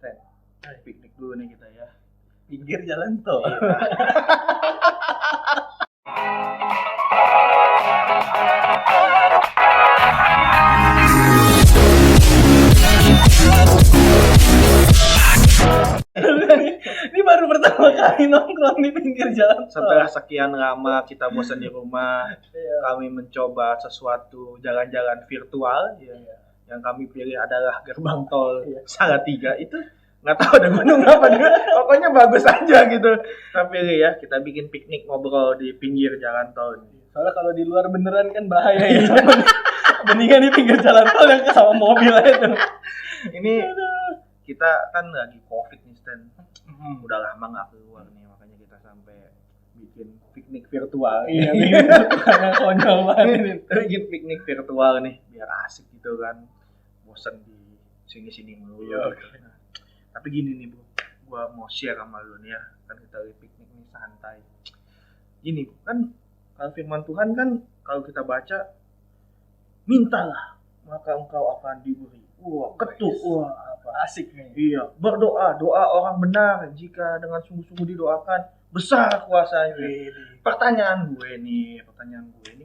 Ten, piknik dulu nih kita ya. Pinggir jalan tol. Ini baru pertama kali nongkrong di pinggir jalan tol. Setelah sekian lama kita bosan di rumah, kami mencoba sesuatu jalan-jalan virtual ya. Yang kami pilih adalah gerbang tol Salatiga. Itu nggak tahu ada gunung apa juga, pokoknya bagus aja gitu. Kita pilih ya, kita bikin piknik ngobrol di pinggir jalan tol. Soalnya kalau di luar beneran kan bahaya ya. Mendingan di pinggir jalan tol yang sama mobil aja tuh. Ini kita kan lagi covid nih Stan, udah lama nggak keluar nih, makanya kita sampai bikin piknik virtual. Iya, konyol banget. Bikin piknik virtual nih biar asik gitu kan, bosan di sini-sini mulu. Nah, tapi gini nih bro, gua mau share sama lu nih ya, kan kita lagi piknik nih santai. Gini kan, kalau firman Tuhan kan kalau kita baca, mintalah maka engkau akan diberi. Wah, ketuk, wah apa Asik nih. iya, berdoa, doa orang benar jika dengan sungguh-sungguh didoakan besar kuasanya. Pertanyaan gue nih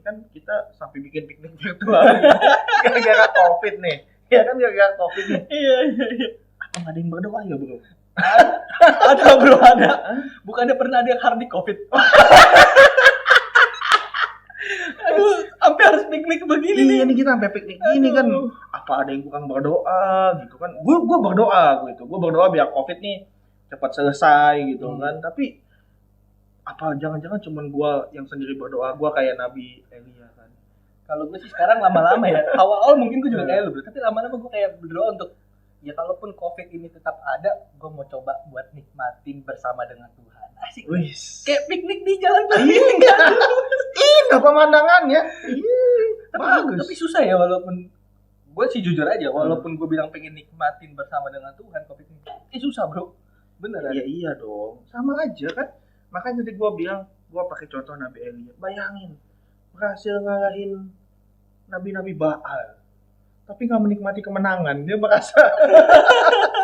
kan kita sampai bikin piknik virtual gara-gara covid nih. Ya kan gara-gara covid nih. Iya. Apa nggak ada yang berdoa ya bro? Ada bro, ada. Bukannya pernah ada yang hardik covid? Aduh, sampai harus piknik begini nih. Iya nih kita sampai piknik gini kan. Apa ada yang kurang berdoa gitu kan? Gue berdoa gitu. Gue berdoa biar covid nih cepat selesai gitu kan. Tapi apa jangan-jangan cuman gue yang sendiri berdoa? Gue kayak Nabi Elia kan. Kalau gue sih sekarang lama-lama ya. Awal-awal mungkin gue juga kayak lu bro. Tapi lama-lama gue kayak berdoa untuk ya kalaupun covid ini tetap ada, gue mau coba buat nikmatin bersama dengan Tuhan. Asik. Wis. Kayak piknik di jalan tol. Indah pemandangannya. Tapi susah ya, walaupun gue sih jujur aja, walaupun gue bilang pengen nikmatin bersama dengan Tuhan covid ini, susah bro. Beneran. Iya dong. Sama aja kan. Makanya tadi gue bilang, gue pakai contoh Nabi Elia. Bayangin, berhasil ngalahin nabi-nabi Baal, tapi nggak menikmati kemenangan. Dia merasa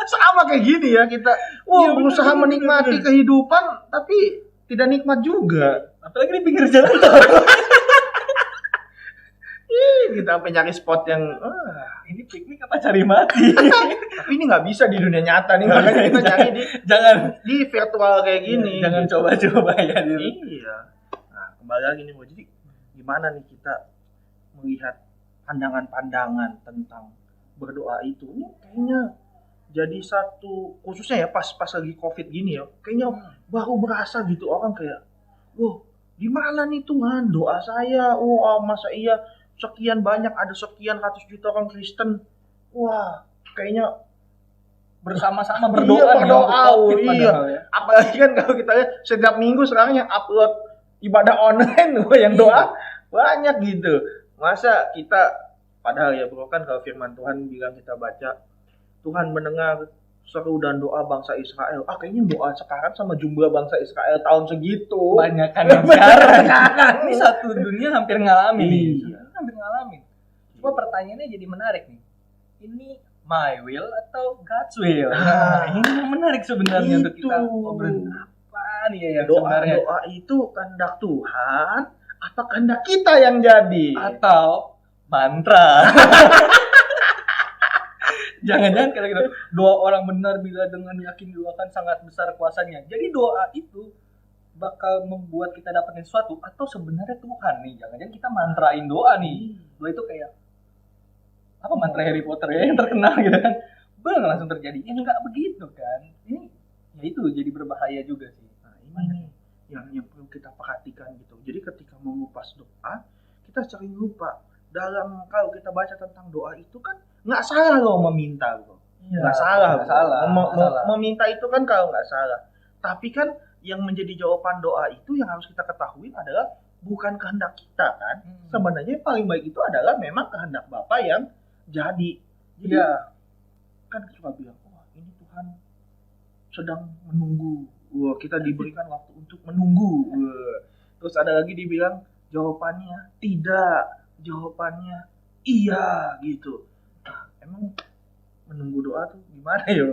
sama kayak gini ya kita. Iya, Berusaha bener. menikmati kehidupan, tapi tidak nikmat juga. Apalagi di pinggir jalan tol. Kita sampai nyari spot yang Ini piknik apa cari mati? tapi ini nggak bisa di dunia nyata nih, makanya kita cari di virtual kayak gini. Jangan gitu. coba-coba ya dulu. Iya. Nah, kembali lagi nih, jadi gimana nih kita melihat pandangan-pandangan tentang berdoa itu? Ini kayaknya jadi satu, khususnya ya pas lagi covid gini ya, kayaknya baru berasa gitu orang kayak, wah gimana nih Tuhan doa saya? Wah masa iya sekian banyak, ada sekian ratus juta orang Kristen, wah kayaknya Bersama-sama Iya, berdoa berdoa, COVID iya. padahal ya. Apalagi kan kalau kita lihat setiap minggu sekarang yang upload ibadah online, yang doa banyak gitu. Masa kita, padahal ya bro kan kalau firman Tuhan bilang kita baca, Tuhan mendengar seru dan doa bangsa Israel. Kayaknya doa sekarang sama jumlah bangsa Israel tahun segitu. Banyak kan yang sekarang. Ini satu dunia hampir ngalamin nih. Iya. Hampir ngalamin. Cuma pertanyaannya jadi menarik nih. Ini my will atau God's will? Nah, ini yang menarik sebenarnya untuk kita ngobrolin apa nih ya yang sebenarnya. Doa itu kehendak Tuhan atau kehendak kita yang jadi? Atau mantra. Jangan-jangan kalau gitu doa orang benar bila dengan yakin didoakan sangat besar kuasanya. Jadi doa itu bakal membuat kita dapetin sesuatu atau sebenarnya Tuhan nih. Jangan-jangan kita mantrain doa nih. Doa itu kayak apa mantra Harry Potter ya yang terkenal gitu kan. Bang langsung terjadi. Ya enggak begitu kan. Ini ya itu jadi berbahaya juga sih. Nah, ini yang perlu kita perhatikan gitu. Jadi ketika mengupas doa, kita sering lupa dalam kalau kita baca tentang doa itu kan nggak salah loh meminta loh. Iya, Nggak salah. nggak salah, nggak salah. Meminta itu kan kalau nggak salah. Tapi kan yang menjadi jawaban doa itu yang harus kita ketahui adalah bukan kehendak kita kan. Sebenarnya yang paling baik itu adalah memang kehendak Bapa yang jadi. Jadi kan kita suka bilang, wah ini Tuhan sedang menunggu. Wah kita diberikan waktu untuk menunggu. Wah. Terus ada lagi dibilang jawabannya tidak, jawabannya iya gitu. Nah, emang menunggu doa tuh gimana ya?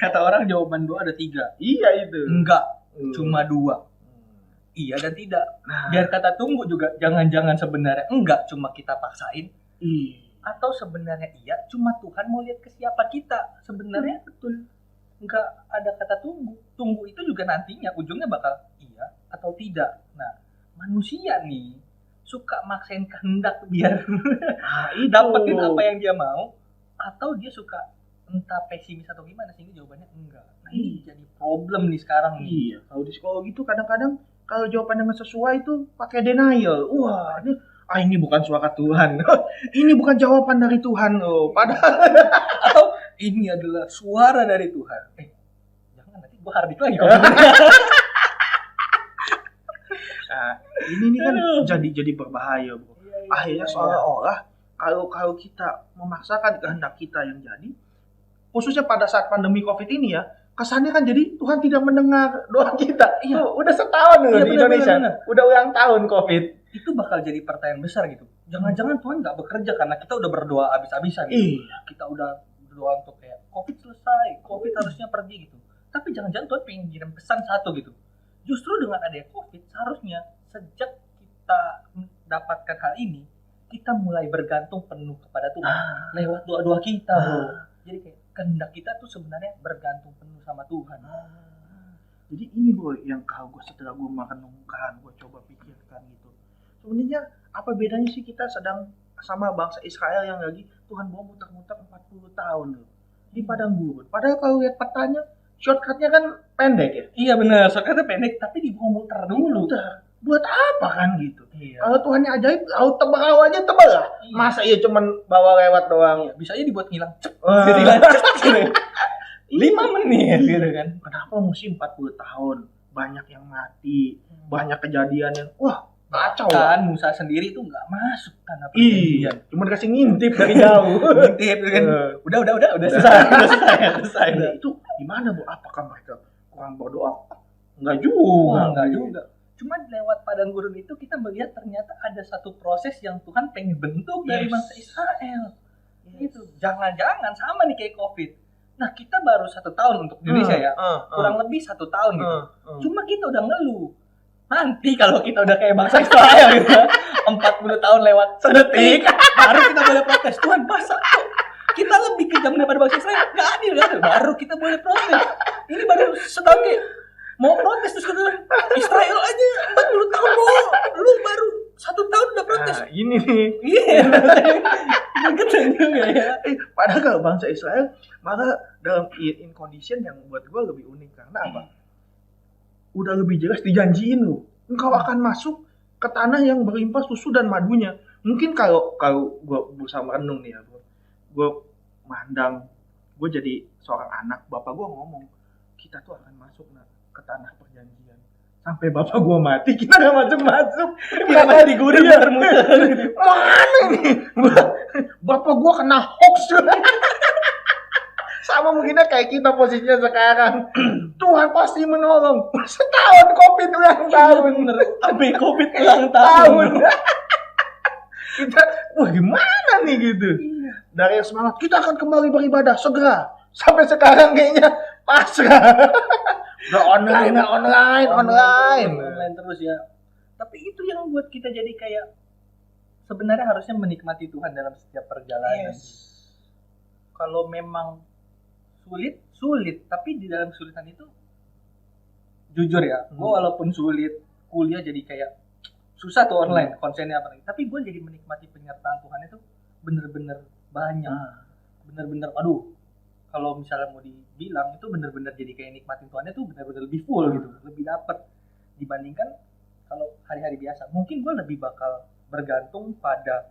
Kata orang jawaban doa ada 3. Iya itu. Enggak, cuma 2. Iya dan tidak. Biar kata tunggu juga jangan-jangan sebenarnya enggak, cuma kita paksain. Atau sebenarnya iya, cuma Tuhan mau lihat kesiapan kita. Sebenarnya betul. Enggak ada kata tunggu. Tunggu itu juga nantinya ujungnya bakal iya atau tidak. Nah, manusia nih suka maksain kehendak biar dapetin apa yang dia mau, atau dia suka entah pesimis atau gimana sehingga jawabannya enggak. Nah, ini jadi problem nih sekarang nih. Iya, kalau di psikologi itu kadang-kadang kalau jawaban yang sesuai itu pakai denial. Wah, ini bukan suara Tuhan. Ini bukan jawaban dari Tuhan loh. Padahal atau ini adalah suara dari Tuhan. Jangan nanti gua hardik lagi kalau nah, ini kan jadi berbahaya, Bro. Akhirnya seolah-olah kalau kita memaksakan kehendak kita yang jadi, khususnya pada saat pandemi Covid ini ya, kesannya kan jadi Tuhan tidak mendengar doa kita. Iya, udah setahun loh di Indonesia. Bener. Udah ulang tahun Covid. Itu bakal jadi pertanyaan besar gitu. Jangan-jangan Tuhan nggak bekerja karena kita udah berdoa habis-habisan gitu. Kita udah berdoa untuk kayak Covid selesai, Covid harusnya pergi gitu. Tapi jangan-jangan Tuhan pengen kirim pesan satu gitu. Justru dengan adanya Covid, seharusnya sejak kita mendapatkan hal ini, kita mulai bergantung penuh kepada Tuhan lewat doa-doa kita, bro. Jadi kayak kehendak kita tuh sebenarnya bergantung penuh sama Tuhan. Jadi ini bro, yang setelah gue merenungkan, gue coba pikirkan gitu. Sebenarnya apa bedanya sih kita sedang sama bangsa Israel yang lagi Tuhan bawa muter-muter 40 tahun loh di padang gurun. Padahal kalau lihat petanya, shortcutnya kan pendek ya. Iya benar, shortcutnya pendek, tapi dibawa muter dulu. Buat apa kan gitu? Kalau Tuhannya ajaib, laut tebal aja tebal lah. Masa iya cuman bawa lewat doang? Bisa aja dibuat ngilang cep. Ngilang cep gitu. 5 menit gitu kan. Kenapa mesti 40 tahun? Banyak yang mati, banyak kejadian yang kacau kan. Musa sendiri tuh nggak masuk tanah perjanjian. Cuma dikasih ngintip dari jauh. Ngintip kan. Udah selesai. Itu gimana Bu? Apakah mereka kurang berdoa? Enggak juga. Cuma lewat padang gurun itu kita melihat ternyata ada satu proses yang Tuhan pengen bentuk dari bangsa Israel. Gitu. Jangan-jangan sama nih kayak Covid. Nah, kita baru 1 tahun untuk Indonesia ya. Kurang lebih 1 tahun gitu. Cuma kita udah ngeluh. Nanti kalau kita udah kayak bangsa Israel gitu, 40 tahun lewat sedetik, baru kita boleh protes. Tuhan, masa kita lebih kejam daripada bangsa Israel? Gak adil. Baru kita boleh protes. Ini baru sebagai mau protes terus kita Israel aja 40 tahun lu baru 1 tahun udah protes. Nah, ini nih. Iya. Keren juga ya. Padahal kalau bangsa Israel malah dalam in condition yang buat gue lebih unik karena apa? Udah lebih jelas dijanjiin lu, engkau akan masuk ke tanah yang berlimpah susu dan madunya. Mungkin kalau gue berusaha merenung nih ya, gue mandang, gue jadi seorang anak, bapak gue ngomong, kita tuh akan masuk ke tanah perjanjian. Sampai bapak gue mati, kita gak masuk-masuk. Kita masih di gurun muter-muter. Mana nih? Bapak gue kena hoax. Sama mungkinnya kayak kita posisinya sekarang. Tuhan pasti menolong. Setahun Covid ulang tahun. Sampai Covid ulang tahun. Kita, gimana nih gitu? Dari semangat, kita akan kembali beribadah segera. Sampai sekarang kayaknya pasrah. Udah online terus ya. Tapi itu yang buat kita jadi kayak sebenarnya harusnya menikmati Tuhan dalam setiap perjalanan. Kalau memang sulit, tapi di dalam kesulitan itu jujur ya, gue walaupun sulit kuliah jadi kayak susah tuh online konsennya apa lagi, tapi gue jadi menikmati penyertaan Tuhan itu bener-bener banyak, bener-bener kalau misalnya mau dibilang itu bener-bener jadi kayak nikmatin Tuhan itu bener-bener lebih full gitu, lebih dapet dibandingkan kalau hari-hari biasa. Mungkin gue lebih bakal bergantung pada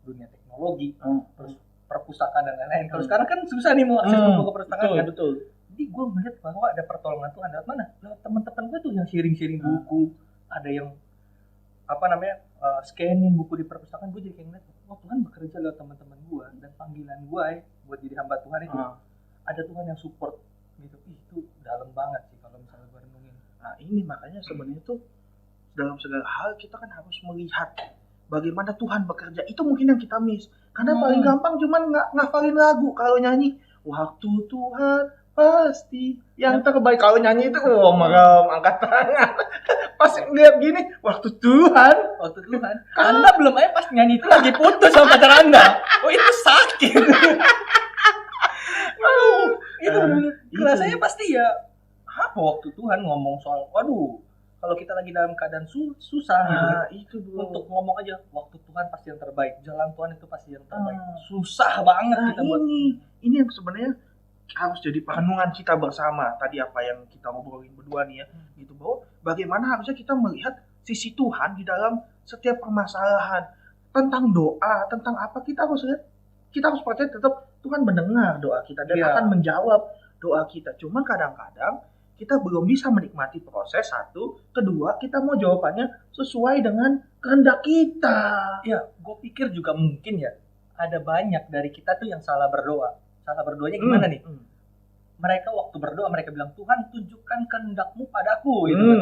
dunia teknologi, terus perpustakaan dan lain-lain. Kalau sekarang kan susah nih mau akses buku ke perpustakaan kan. Betul. Jadi gue melihat bahwa ada pertolongan Tuhan lewat mana? Lewat teman-teman gue tuh yang sharing-sharing buku, ada yang scanning buku di perpustakaan. Gue jadi kayak ngeliat, Tuhan bekerja lewat teman-teman gue dan panggilan gue buat jadi hamba Tuhan itu. Ada Tuhan yang support gitu. Itu dalam banget sih kalau misalnya gue renungin. Nah ini makanya sebenarnya tuh dalam segala hal kita kan harus melihat bagaimana Tuhan bekerja, itu mungkin yang kita miss. Karena paling gampang cuman ngafalin lagu. Kalau nyanyi, waktu Tuhan pasti yang terbaik. Kalau nyanyi itu merem, angkat tangan. Pas lihat gini, waktu Tuhan. Anda belum aja pas nyanyi itu lagi putus sama pacar Anda. Oh itu sakit. Itu rasanya pasti ya apa waktu Tuhan ngomong soal waduh, kalau kita lagi dalam keadaan susah itu bro. Untuk ngomong aja waktu Tuhan pasti yang terbaik, jalan Tuhan itu pasti yang terbaik. Susah banget kita buat ini yang sebenarnya harus jadi perenungan kita bersama. Tadi apa yang kita ngobrolin berdua nih ya, gitu, bahwa bagaimana harusnya kita melihat sisi Tuhan di dalam setiap permasalahan. Tentang doa, tentang apa, kita harus lihat, kita harus percaya tetap Tuhan mendengar doa kita dan akan menjawab doa kita. Cuma kadang-kadang kita belum bisa menikmati proses, satu. Kedua, kita mau jawabannya sesuai dengan kehendak kita. Ya, gue pikir juga mungkin ya, ada banyak dari kita tuh yang salah berdoa. Salah berdoanya gimana nih? Mereka waktu berdoa, mereka bilang, Tuhan tunjukkan kehendak-Mu padaku. Gitu kan.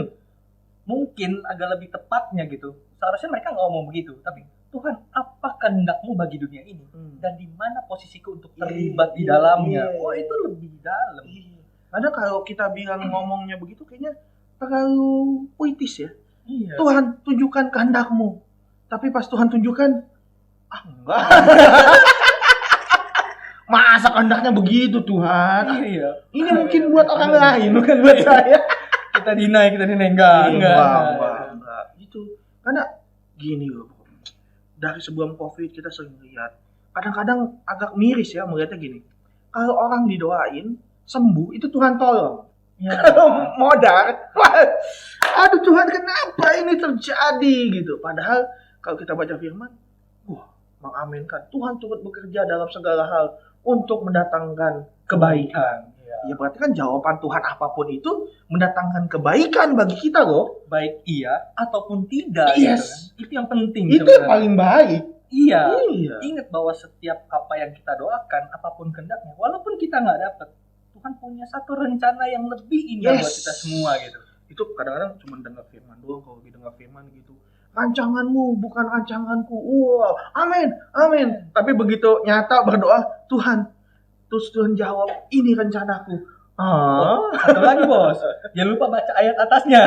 Mungkin agak lebih tepatnya gitu. Seharusnya mereka nggak ngomong begitu. Tapi, Tuhan, apa kehendak-Mu bagi dunia ini? Dan di mana posisiku untuk terlibat di dalamnya? Oh, itu lebih dalam. Karena kalau kita bilang ngomongnya begitu kayaknya terlalu puitis ya. Iya. Tuhan tunjukkan kehendak-Mu. Tapi pas Tuhan tunjukkan, enggak. Masa kehendaknya begitu Tuhan? Iya. Ini mungkin buat orang lain, bukan buat saya. Kita deny enggak. Itu karena gini loh. Dari sebelum COVID kita sering lihat. Kadang-kadang agak miris ya melihatnya gini. Kalau orang didoain sembuh, itu Tuhan tolong. Kalau modar, aduh Tuhan kenapa ini terjadi gitu. Padahal kalau kita baca firman, mengaminkan Tuhan turut bekerja dalam segala hal untuk mendatangkan kebaikan. Ya berarti kan jawaban Tuhan apapun itu mendatangkan kebaikan bagi kita loh. Baik iya ataupun tidak. Yes. Gitu kan. Itu yang penting. Itu yang paling baik. Iya. Ingat bahwa setiap apa yang kita doakan, apapun kehendaknya, walaupun kita nggak dapat, Tuhan punya satu rencana yang lebih indah buat kita semua gitu. Itu kadang-kadang cuma dengar firman doang, kalau dengar firman gitu. Rancanganmu bukan rancanganku. Wow, amin. Tapi begitu nyata berdoa, Tuhan, terus Tuhan jawab, ini rencanaku. Satu lagi bos, jangan lupa baca ayat atasnya.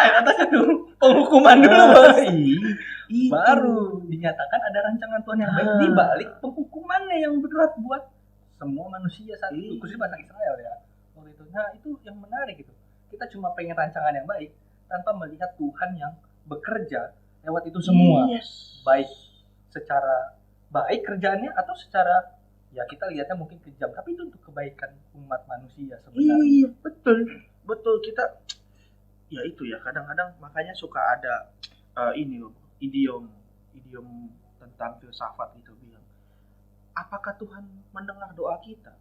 Ayat atasnya tuh penghukuman dulu bos. Baru dinyatakan ada rancangan Tuhan yang baik di balik penghukumannya yang berat buat semua manusia saat itu, khususnya bangsa Israel ya. Waktu itu. Nah, itu yang menarik gitu. Kita cuma pengen rancangan yang baik tanpa melihat Tuhan yang bekerja lewat itu semua. Baik secara baik kerjaannya atau secara ya kita lihatnya mungkin kejam, tapi itu untuk kebaikan umat manusia sebenarnya. Iya, betul kita ya itu ya, kadang-kadang makanya suka ada idiom tentang filsafat itu bilang, apakah Tuhan mendengar doa kita?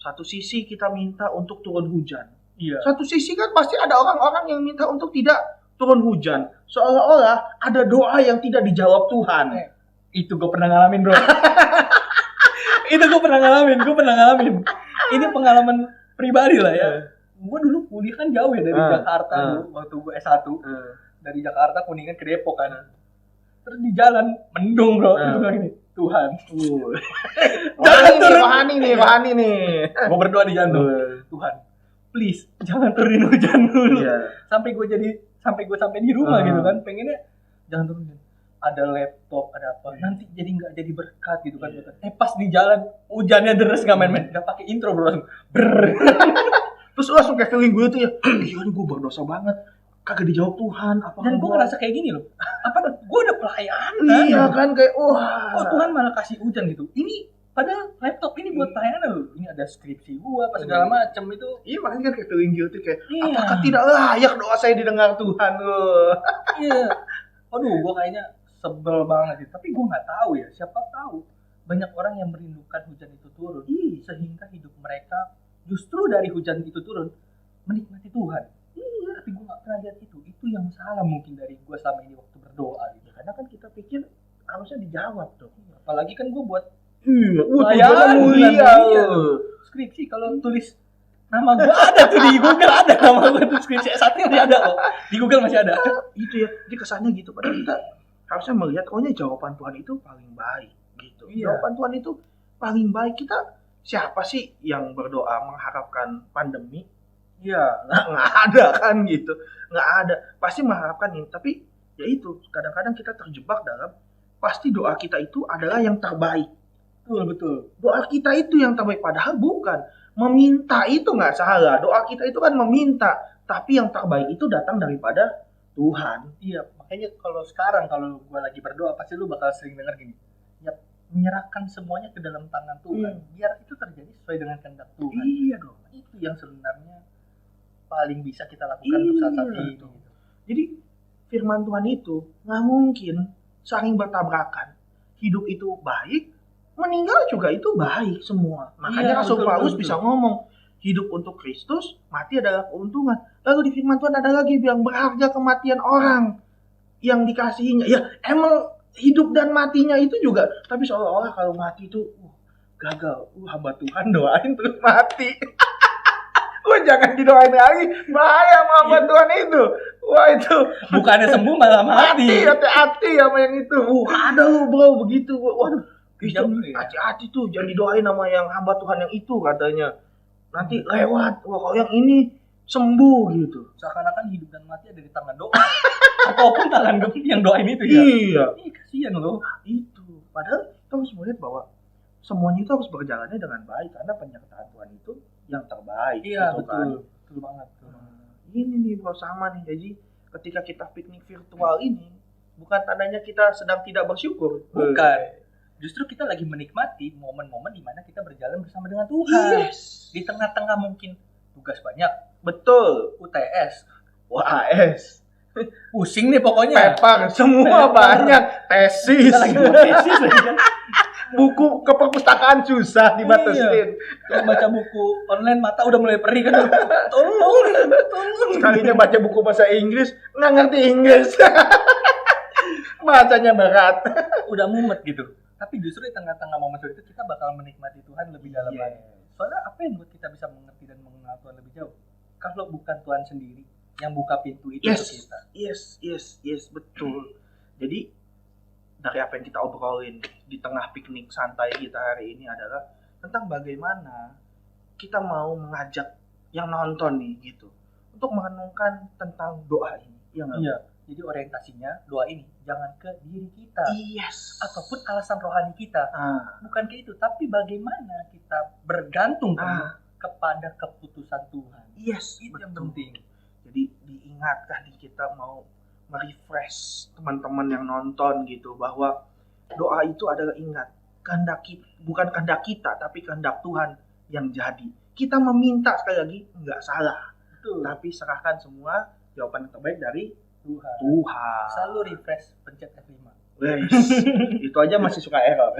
Satu sisi kita minta untuk turun hujan. Iya. Satu sisi kan pasti ada orang-orang yang minta untuk tidak turun hujan. Seolah-olah ada doa yang tidak dijawab Tuhan. Itu gue pernah ngalamin bro. Gue pernah ngalamin. Ini pengalaman pribadi lah ya. Gue dulu kuliah kan jauh ya dari Jakarta dulu, waktu gue S1. Dari Jakarta Kuningan ke Depok kan. Terus di jalan mendung bro. Terus gue gini, Tuhan. Wahani nih. Gue berdoa di jalan tuh. Tuhan, please jangan turunin hujan dulu. Sampai gue sampai di rumah gitu kan. Pengennya jangan turunin. Ada laptop, ada apa. Nanti jadi nggak jadi berkat gitu kan. Pas di jalan hujannya deres nggak main-main. Nggak pakai intro bro, langsung Terus langsung kayak feeling gue tuh ya, iya nih gue berdosa banget, kagak dijawab Tuhan. Dan gue ngerasa kayak gini loh, gue udah pelayanan. Iya kan, kayak kok Tuhan malah kasih hujan gitu. Ini padahal laptop ini buat pelayanan loh. Ini ada skripsi gue, apa segala macam itu. Iya makanya kan kayak feeling gue tuh kayak, apakah tidak layak doa saya didengar Tuhan loh. Iya. Aduh, gue kayaknya sebel banget gitu. Tapi gue nggak tahu ya, siapa tahu banyak orang yang merindukan hujan itu turun, sehingga hidup mereka justru dari hujan itu turun menikmati Tuhan. Tapi gue nggak pernah lihat itu. Itu yang salah mungkin dari gue selama ini waktu berdoa gitu. Karena kan kita pikir harusnya dijawab tuh. Apalagi kan gue buat pelayanan mulia. Skripsi kalau tulis nama gue ada tuh di Google, ada nama gue tuh skripsi S1 masih ada kok. Di Google masih ada. Itu ya, jadi kesannya gitu. Padahal kita harusnya melihat jawaban Tuhan itu paling baik gitu. Iya. Jawaban Tuhan itu paling baik. Kita siapa sih yang berdoa mengharapkan pandemi? Iya. Nggak ada kan gitu, nggak ada. Pasti mengharapkan ini, tapi ya itu kadang-kadang kita terjebak dalam pasti doa kita itu adalah yang terbaik. Betul. Doa kita itu yang terbaik, padahal bukan. Meminta itu nggak salah. Doa kita itu kan meminta, tapi yang terbaik itu datang daripada Tuhan. Iya, makanya kalau sekarang kalau gue lagi berdoa pasti lu bakal sering denger gini. Ya, menyerahkan semuanya ke dalam tangan Tuhan. Biar itu terjadi sesuai dengan kehendak Tuhan. Iya dong. Itu yang sebenarnya paling bisa kita lakukan untuk saat ini. Gitu. Jadi firman Tuhan itu nggak mungkin saling bertabrakan. Hidup itu baik, meninggal juga itu baik semua. Makanya Rasul Paulus bisa ngomong, hidup untuk Kristus, mati adalah keuntungan. Lalu di firman Tuhan ada lagi bilang berharga kematian orang yang dikasihinya. Ya emang hidup dan matinya itu juga, tapi seolah-olah kalau mati itu gagal. Hamba Tuhan doain terus mati. Jangan didoain lagi, bahaya sama hamba Tuhan itu. Wah itu bukannya sembuh malah mati. Hati-hati sama yang itu. Ada lu bro begitu. Waduh, hati-hati tuh, jangan didoain sama yang hamba Tuhan yang itu katanya. Nanti lewat. Wah kalau yang ini sembuh gitu. Seakan-akan hidup dan mati ada di tangan doa. Ataupun tangan yang doain itu ya. Iya. Kasihan loh. Itu. Padahal kita harus melihat bahwa semuanya itu harus berjalannya dengan baik karena penyertaan Tuhan itu yang terbaik. Iya, gitu betul. kan. Betul banget. Ini nih bro, sama nih. Jadi ketika kita piknik virtual ini bukan tandanya kita sedang tidak bersyukur. Bukan. Justru kita lagi menikmati momen-momen di mana kita berjalan bersama dengan Tuhan. Yes. Di tengah-tengah mungkin tugas banyak. Betul. UTS. UAS. Pusing nih pokoknya. Pepar. Semua banyak. Tesis. Kita lagi buat tesis aja. Buku ke perpustakaan susah dibatasin. Iya. Baca buku online mata udah mulai perih kan. Tolong. Sekalinya baca buku bahasa Inggris, nggak ngerti Inggris. Bahasanya berat. Udah mumet gitu. Tapi justru di tengah-tengah momen itu kita bakal menikmati Tuhan lebih dalam lagi. Soalnya apa yang buat kita bisa mengerti dan mengenal Tuhan lebih jauh? Kalau bukan Tuhan sendiri yang buka pintu itu untuk kita. Yes, betul. Jadi dari apa yang kita obrolin di tengah piknik santai kita hari ini adalah tentang bagaimana kita mau mengajak yang nonton nih gitu untuk merenungkan tentang doa ini. Iya. Jadi orientasinya doa ini jangan ke diri kita. Yes. Ataupun alasan rohani kita. Bukan ke itu, tapi bagaimana kita bergantung kepada keputusan Tuhan. Yes, itu yang penting. Jadi diingatkan kita mau merefresh teman-teman yang nonton gitu bahwa doa itu adalah ingat bukan kehendak kita tapi kehendak Tuhan yang jadi. Kita meminta sekali lagi nggak salah. Betul. Tapi serahkan semua jawaban yang terbaik dari Tuhan. Selalu refresh pencet F5. Itu aja masih suka error.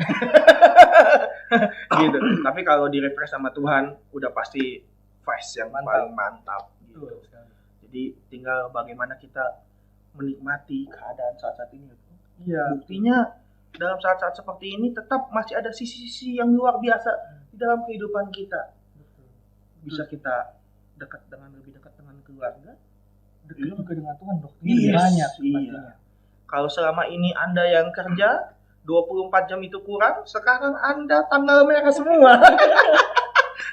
Gitu. Tapi kalau di refresh sama Tuhan udah pasti fresh yang paling mantap gitu. Jadi tinggal bagaimana kita menikmati keadaan saat-saat ini. Iya. Buktinya dalam saat-saat seperti ini tetap masih ada sisi-sisi yang luar biasa di dalam kehidupan kita. Bisa kita lebih dekat dengan keluarga, dekat juga dengan Tuhan, dok. Ini banyak. Iya. Kalau selama ini Anda yang kerja 24 jam itu kurang, sekarang Anda tanggal merah semua.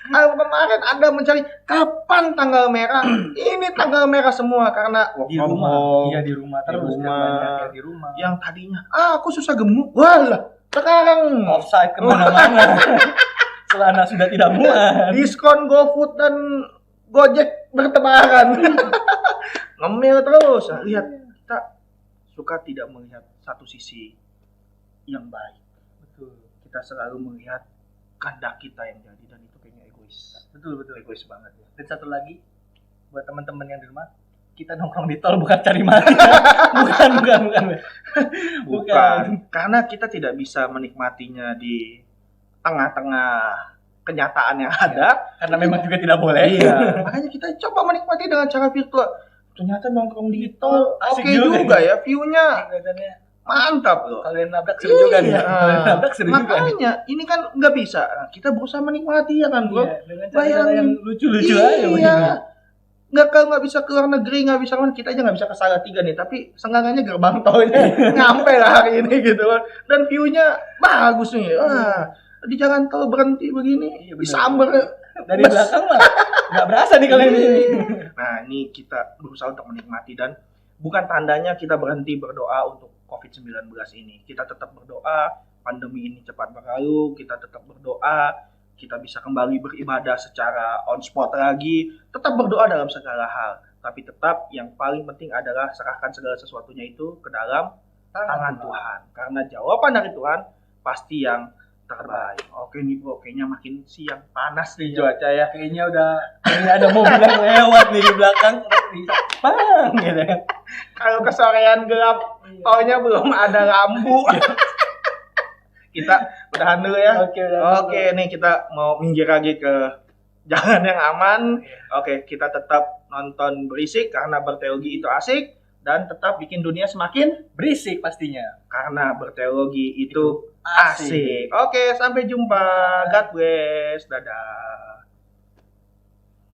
Kalau kemarin Anda mencari kapan tanggal merah, ini tanggal merah semua karena di rumah. Iya, di rumah terus. Di rumah. Yang tadinya, aku susah gemuk, walah, sekarang offside kemana-mana. Celana sudah tidak muat. Diskon GoFood dan Gojek bertebaran. Ngemil terus. Lihat, kita suka tidak melihat satu sisi yang baik. Betul. Kita selalu melihat kehendak kita yang jadi, dan itu kayaknya egois. Betul. Egois banget ya. Dan satu lagi buat teman-teman yang di rumah, kita nongkrong di tol bukan cari makan. bukan. Karena kita tidak bisa menikmatinya di tengah-tengah kenyataan yang ada. Karena memang juga tidak boleh. Iya. Makanya kita coba menikmati dengan cara virtual. Ternyata nongkrong di tol oke juga ya, view-nya mantap loh. Kalian nabrak seru juga nih. Makanya ini kan nggak bisa. Kita berusaha menikmati ya kan bro. Dengan cara yang lucu-lucu aja. Iya. Kalau nggak bisa ke luar negeri, nggak bisa kita aja nggak bisa ke Salatiga nih, tapi seenggaknya gerbang tolnya nyampe lah hari ini gitu kan. Dan view-nya bagus nih. Wah, di jalan tol berhenti begini, Iya, bener. disamber Dari belakang mah nggak berasa nih kalian ini. Nah, ini kita berusaha untuk menikmati dan bukan tandanya kita berhenti berdoa untuk COVID-19 ini. Kita tetap berdoa, pandemi ini cepat berlalu, kita tetap berdoa, kita bisa kembali beribadah secara on spot lagi, tetap berdoa dalam segala hal. Tapi tetap yang paling penting adalah serahkan segala sesuatunya itu ke dalam tangan Tuhan. Karena jawaban dari Tuhan pasti yang terbaik. Oke nih bro, kayaknya makin siang panas nih cuaca ya. Kayaknya udah ini ada mobil yang lewat nih di belakang. Bang gitu kan. Kalau kesorean gelap, taunya belum ada lampu. Kita udahan dulu ya. Oke, nih kita mau minggir lagi ke jalan yang aman. Oke, kita tetap nonton berisik karena berteologi itu asik dan tetap bikin dunia semakin Berisik pastinya. karena berteologi itu asik. Oke, sampai jumpa. God bless. Dadah.